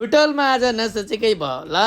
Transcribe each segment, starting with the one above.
बुटोलमा आज नसोचेकै भयो ल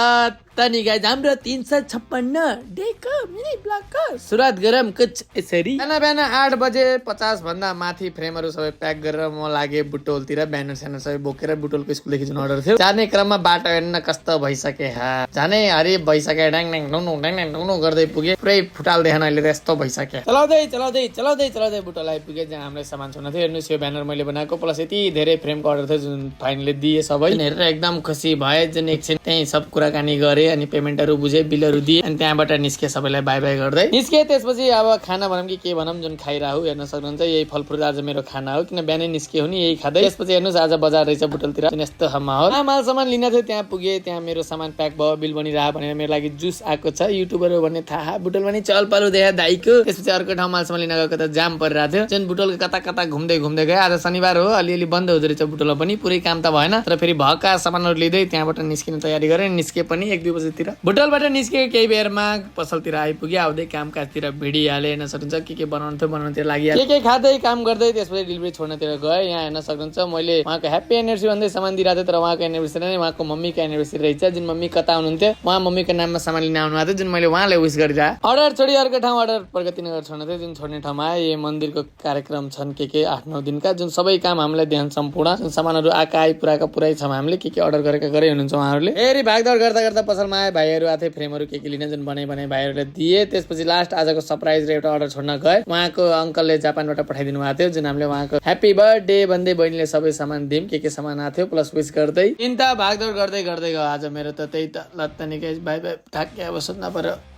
त नि गाइज हाम्रो 356 डेको मिनी ब्लगको सुरुवात गरौँ कुछ यसरी। बिहान 8 बजे 50 भन्दा माथि फ्रेमहरू सबै प्याक गरेर म लागे बुटोलतिर। ब्यानर स्यानर सबै बोकेर बुटोलको स्कुलदेखि जुन अर्डर थियो जाने क्रममा बाटो हेर्न कस्तो भइसके जाने हरि भइसके ड्याङ ड्याङ ढुङ गर्दै पुगे। पुरै फुटाल देखान अहिले त यस्तो भइसके। चलाउँदै बुटोल आइपुगे जहाँ हामीलाई सामान छुन थियो। हेर्नुहोस् यो ब्यानर मैले बनाएको प्लस यति धेरै फ्रेमको अर्डर थियो जुन फाइनली दिए सबै हेरेर एकदम खुसी भए। जुन एकछिन त्यही सब कुराकानी गरे अनि पेमेन्टहरू बुझे बिलहरू दिए अनि त्यहाँबाट निस्के सबैलाई बाई बाई गर्दै निस्के। त्यसपछि अब खाना भनौँ कि के भनौँ जुन खाइराहु हेर्न सक्नुहुन्छ यही फलफ्रुट आज मेरो खाना हो किन बिहानै निस्के हो नि यही खाँदै। त्यसपछि हेर्नुहोस् आज बजार रहेछ बुटोलतिर जुन यस्तो माहौल। माल सामान लिन थियो त्यहाँ पुगे। त्यहाँ मेरो सामान प्याक भयो बिल बनिरह भनेर मेरो लागि जुस आएको छ। युट्युबर हो भन्ने थाहा बुटोलमा नि चल पालो देखा दाइको। त्यसपछि अर्को ठाउँ माल सामान लिन गएको त जाम परिरहेको थियो। जुन बुटोलको कता कता घुम्दै गए। आज शनिबार हो अलिअलि बन्द हुँदो रहेछ बुटोलमा पनि पुरै काम त भएन तर फेरि भएका सामानहरू लिँदै त्यहाँबाट निस्किने तयारी गरेँ। निस्के पनि 1-2 बजेतिर बुटोलबाट निस्के। केही बेरमा पसलतिर आइपुगे। आउँदै कामकाजतिर भिडिहाले हेर्न सक्नुहुन्छ के बनाउनु थियो बनाउनुतिर लागिहाल्यो। के खाँदै काम गर्दै त्यसपछि डेलिभरी छोड्नतिर गए। यहाँ हेर्न सक्नुहुन्छ मैले उहाँको ह्याप्पी एनिभर्सरी भन्दै सामान दिइरहेको थिएँ तर उहाँको एनिभर्सरी नै उहाँको मम्मीको एनिभर्सरी रहेछ। जुन मम्मी कता हुनुहुन्थ्यो उहाँ मम्मीको नाममा सामान लिन आउनु भएको थियो जुन मैले उहाँलाई विश गरिरहे। अर्डर छोडी अर्को ठाउँ अर्डर प्रगतिनगर छोड्न थियो। जुन छोड्ने ठाउँमा आए यो मन्दिरको कार्यक्रम छन् के 8-9 दिनका जुन सबै काम हामीलाई देखाउन सम्पूर्ण जुन सामानहरू आएका आइपुराका पुरै छौँ हामीले के अर्डर गरेका गरे हुनुहुन्छ उहाँहरूले। फेरि भागदौड गर्दा पसलमा आए भाइहरू आथे फ्रेमहरू के लिन जुन बनाइ भाइहरूले दिए। त्यसपछि लास्ट आजको सरप्राइज र एउटा अर्डर छोड्न गए। उहाँको अङ्कलले जापानबाट पठाइदिनु भएको थियो जुन हामीले उहाँको ह्याप्पी बर्थडे भन्दै बहिनीले सबै सामान दियौँ के सामान आएको थियो प्लस विश गर्दै। चिन्ता भागदौड गर्दै गयो आज मेरो त त्यही त लत्ता निकै बाई बाई थाक्यो अब सुत्न पर्यो।